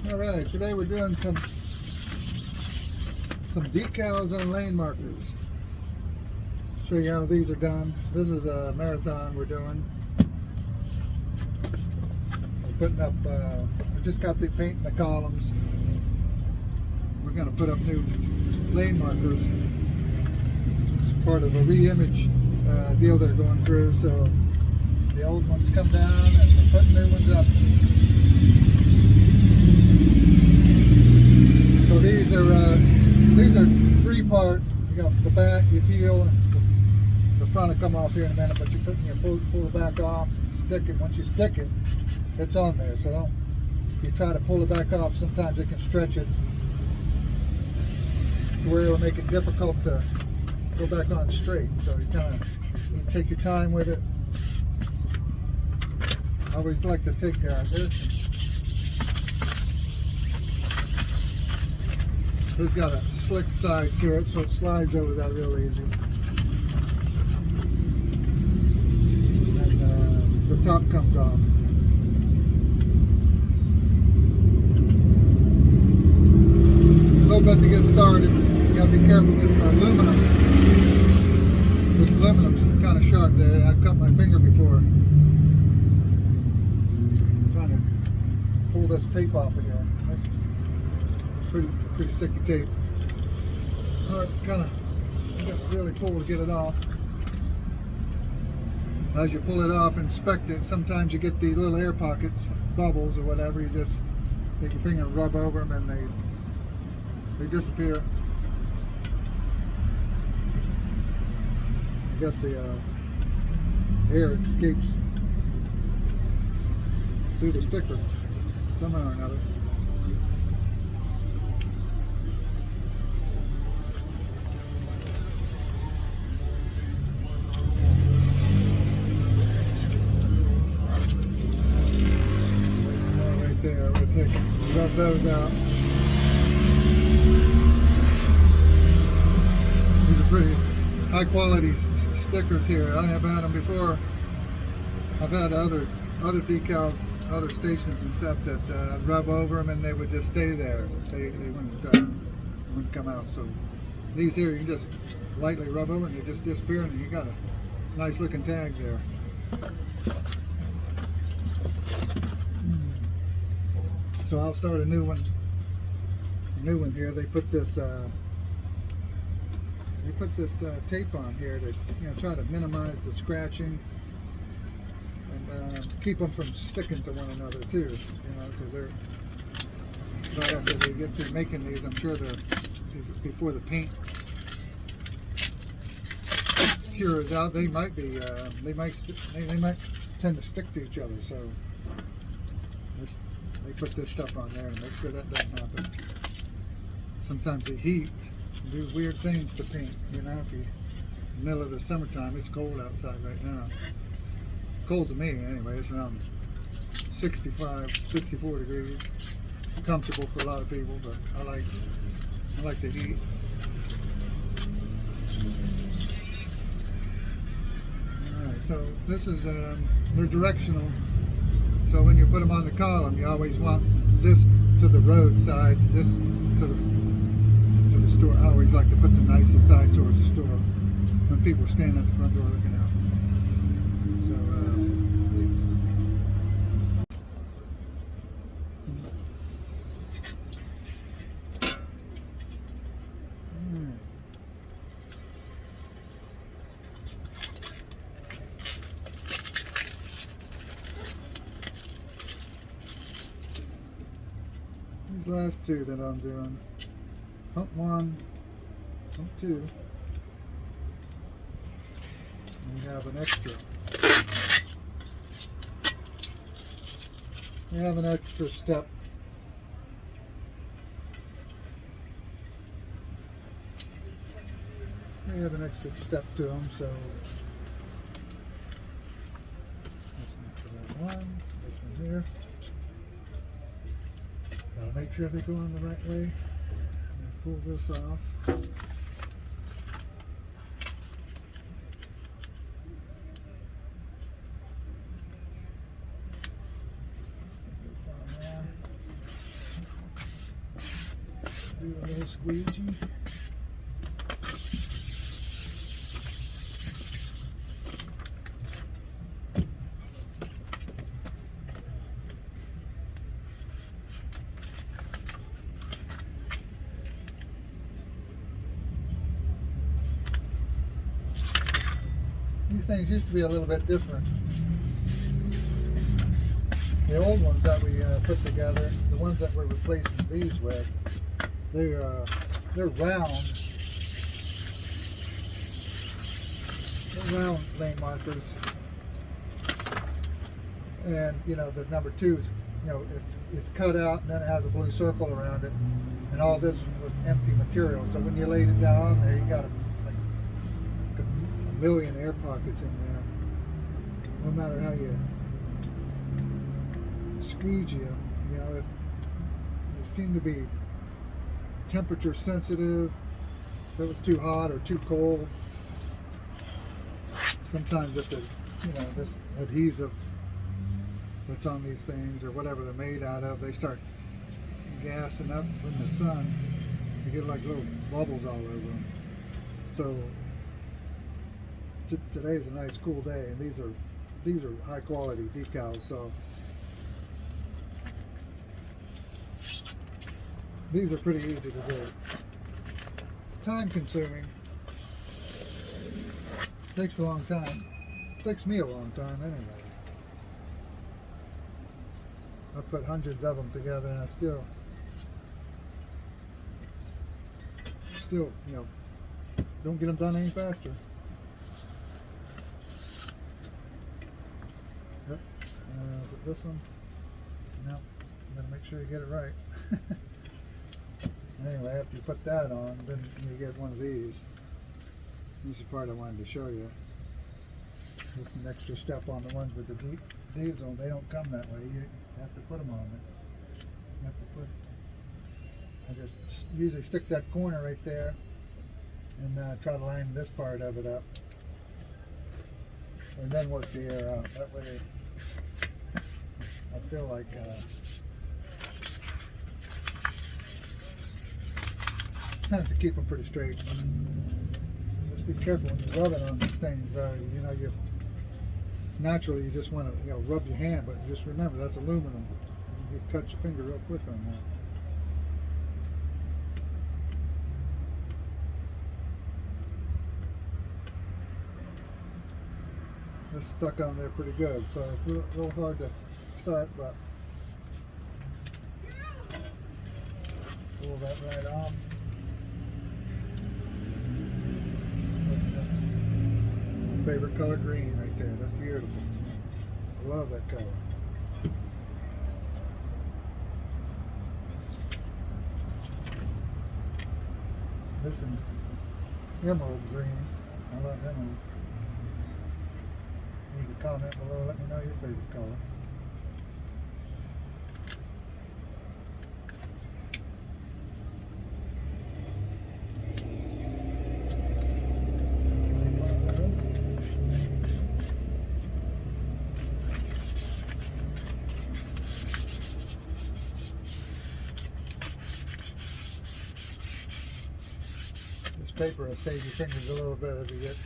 Alright, today we're doing some decals on lane markers. Show you how these are done. This is a marathon we're doing. We're putting up, we just got through painting the columns. We're going to put up new lane markers. It's part of a re-image deal they're going through, so the old ones come down and we're putting new ones up. So these are three-part. You got the back, you peel, the front will come off here in a minute, but you pull the back off, stick it. Once you stick it, it's on there. So don't, if you try to pull it back off, sometimes it can stretch it where it'll make it difficult to go back on straight. So you take your time with it. I always like to take this. It's got a slick side to it, so it slides over that real easy. And the top comes off. A little bit to get started. You gotta be careful. This aluminum. This aluminum's kind of sharp there. I've cut my finger before. I'm trying to pull this tape off of here. That's pretty sticky tape. Kind of, you got to really pull to get it off. As you pull it off, inspect it. Sometimes you get these little air pockets, bubbles or whatever. You just take your finger and rub over them, and they disappear. I guess the air escapes through the sticker somehow or another. Rub those out. These are pretty high quality stickers here. I have had them before. I've had other decals, other stations and stuff that rub over them and they would just stay there. They wouldn't come out. So these here, you can just lightly rub over and they just disappear, and you got a nice looking tag there. So I'll start a new one. Here. They put this tape on here to try to minimize the scratching and keep them from sticking to one another too. Because they're right after they get through making these, I'm sure they're before the paint cures out. They might tend to stick to each other. So they put this stuff on there and make sure that doesn't happen. Sometimes the heat do weird things to paint. If you, in the middle of the summertime, it's cold outside right now. Cold to me anyway. It's around 65, 64 degrees. Comfortable for a lot of people, but I like the heat. All right, so this is they're directional. So when you put them on the column, you always want this to the road side, this to the store. I always like to put the nicest side towards the store when people are standing at the front door looking out. So these last two that I'm doing, pump one, pump two, and we have an extra. We have an extra step. We have an extra step to them, so that's not the right one. This one here. Gotta make sure they go on the right way. Pull this off. Do a little squeegee. These things used to be a little bit different. The old ones that we put together, the ones that we're replacing these with, they're round. They're round lane markers, and you know the number 2's, you know, it's cut out and then it has a blue circle around it, and all this was empty material. So when you laid it down on there, you got like a million air pockets in there. No matter how you squeegee them, you know, they seem to be temperature sensitive. If it was too hot or too cold, sometimes if the, you know, this adhesive that's on these things or whatever they're made out of, they start gassing up in the sun. You get like little bubbles all over them. So today's a nice cool day, and these are high quality decals. So these are pretty easy to do. Time consuming. Takes a long time. Takes me a long time anyway. I put hundreds of them together, and I still, you know, don't get them done any faster. Yep. Is it this one? No. You gotta make sure you get it right. Anyway, after you put that on, then you get one of these. This is the part I wanted to show you. This is an extra step on the ones with the diesel. They don't come that way. You have to put them on there. You have to put. I just usually stick that corner right there and try to line this part of it up, and then work the air out. That way, I feel like. Tends to keep them pretty straight. Just be careful when you rub it on these things. You know, naturally you just want to, you know, rub your hand, but just remember that's aluminum. You can cut your finger real quick on that. This stuck on there pretty good, so it's a little hard to start, but pull that right off. Favorite color, green, right there. That's beautiful. I love that color. This is emerald green. I love emerald. Leave a comment below. Let me know your favorite color. Paper will save your fingers a little bit if you get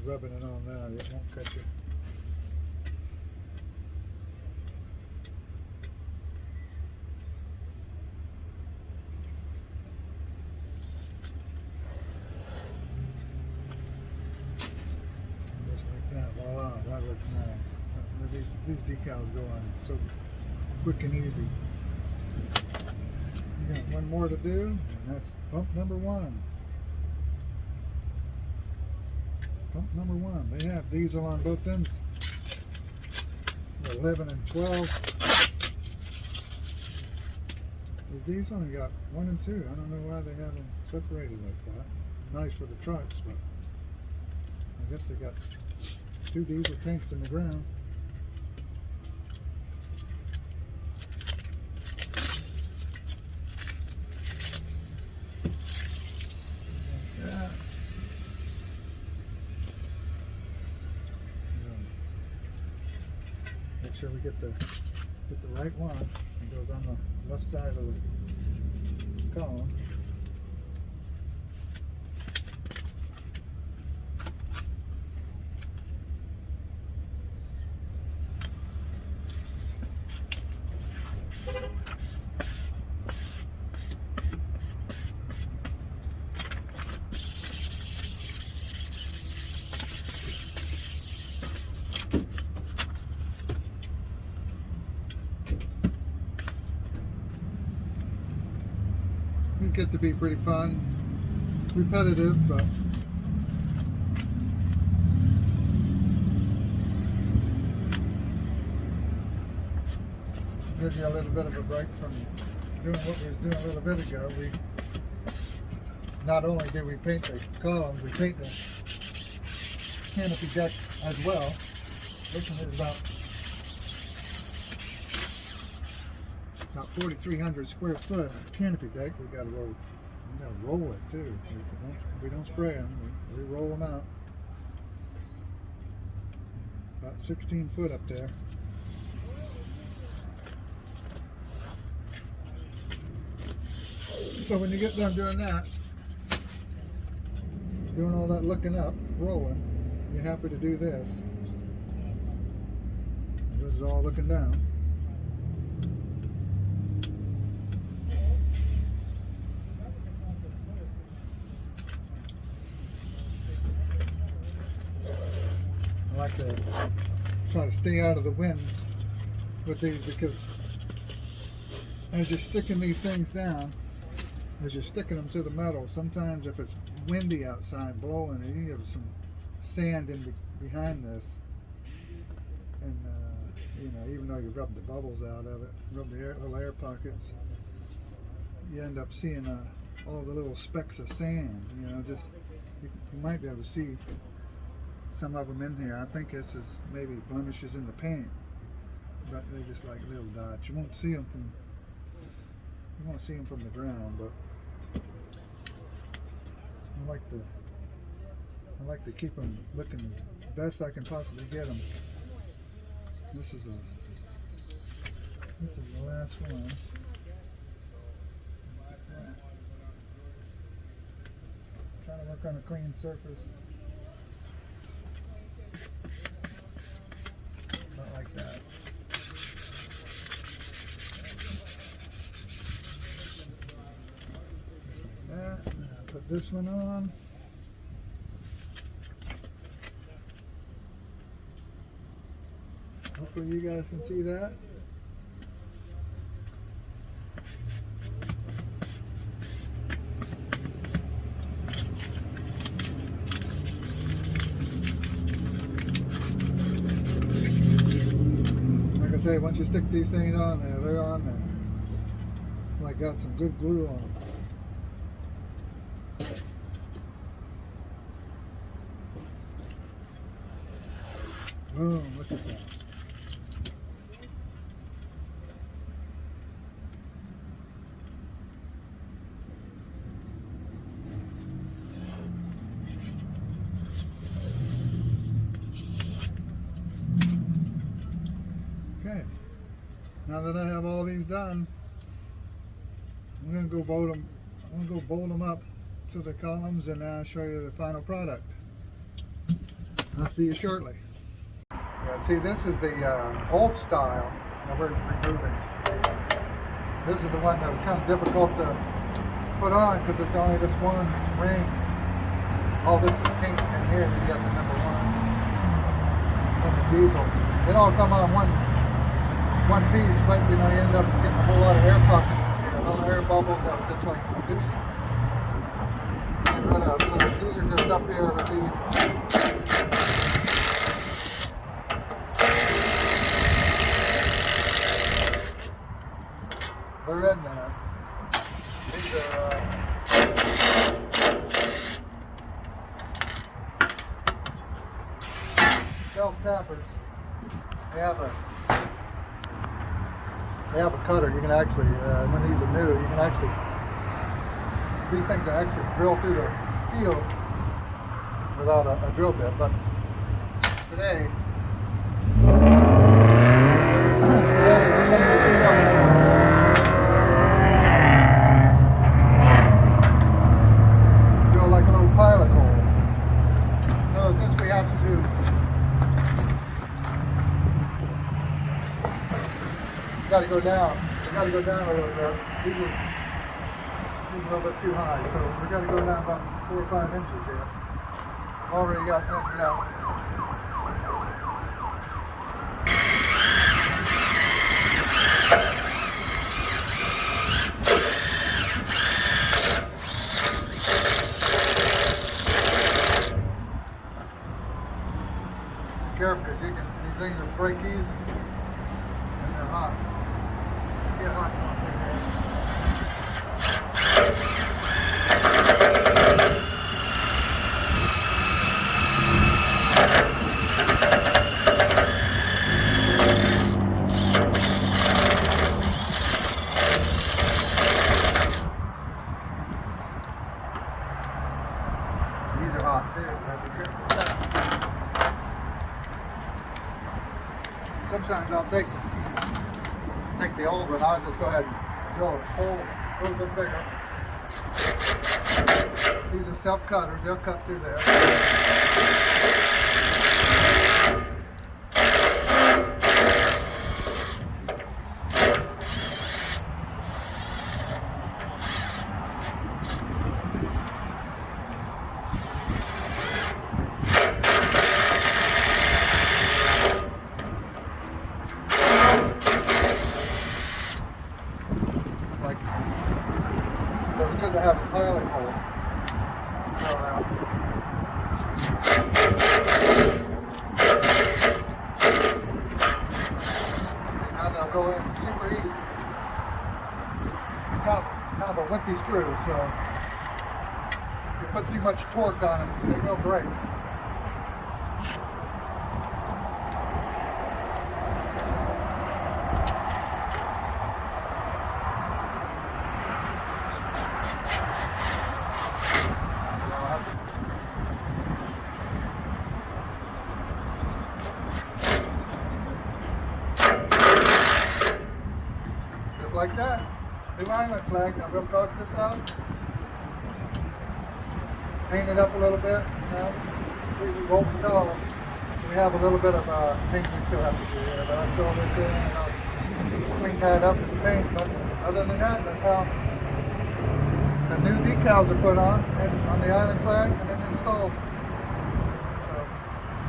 rubbing it on there. It won't cut you. Just like that. Voila, that looks nice. These decals go on so quick and easy. You got one more to do, and that's pump number 1. Pump number 1. They have diesel on both ends. 11 and 12. These only got 1 and 2. I don't know why they have them separated like that. It's nice for the trucks, but I guess they got 2 diesel tanks in the ground. Make sure we get the right one. It goes on the left side of the column. These get to be pretty fun, repetitive, but gives you a little bit of a break from doing what we was doing a little bit ago. We not only did we paint the columns, we paint the canopy deck as well. Looking at about 4,300 square foot canopy deck. We got to roll it too. We don't spray them. We roll them out. About 16 foot up there. So when you get done doing that, doing all that looking up, rolling, you're happy to do this. This is all looking down. I like to try to stay out of the wind with these, because as you're sticking these things down, as you're sticking them to the metal, sometimes if it's windy outside blowing, you have some sand in behind this, and you know, even though you rub the bubbles out of it, rub the little air pockets, you end up seeing all the little specks of sand. You know, just you might be able to see some of them in here. I think this is maybe blemishes in the paint, but they're just like little dots. You won't see them from the ground, but I like to keep them looking as best I can possibly get them. This is the last one. Trying to work on a clean surface. Not like that. Just like that. Now put this one on. Hopefully you guys can see that. Like I say, once you stick these things on there, they're on there. It's like got some good glue on them. Boom, look at that. Okay, now that I have all these done, I'm going to go bolt them up to the columns, and now I'll show you the final product. I'll see you shortly. Yeah, see, this is the old style that we're removing. This is the one that was kind of difficult to put on because it's only this one ring. All this is paint in here, and you got the number 1 and the diesel. It all come on one piece, but you know, you end up getting a whole lot of air pockets in here, a lot of air bubbles that were just like a nuisance. Get rid of. So these are just up here with these. They're in there. These are self-tappers. They have a cutter. You can actually, when these are new, you can actually, these things can actually drill through the steel without a drill bit. But today we're going to do something. go down. We got to go down a little bit. These are a little bit too high, so we got to go down about 4 or 5 inches here. Already got measured out. Be careful, because these things will break easy, and they're hot. They get hot going through here. These are hot too. Be careful with that. Sometimes I'll take the old one. I'll just go ahead and drill a hole a little bit bigger. These are self-cutters. They'll cut through there. So it's good to have a pilot hole. Drill out. See, now they'll go in super easy. Kind of a wimpy screw, so if you put too much torque on them, they will break. Like that. New island flag. Now we'll caulk this out. Paint it up a little bit, you know. We won't dull. We have a little bit of paint we still have to do here, but I'll fill this in and I'll clean that up with the paint. But other than that, that's how the new decals are put on the island flags and then installed. So,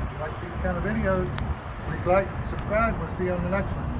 if you like these kind of videos, please like, subscribe. We'll see you on the next one.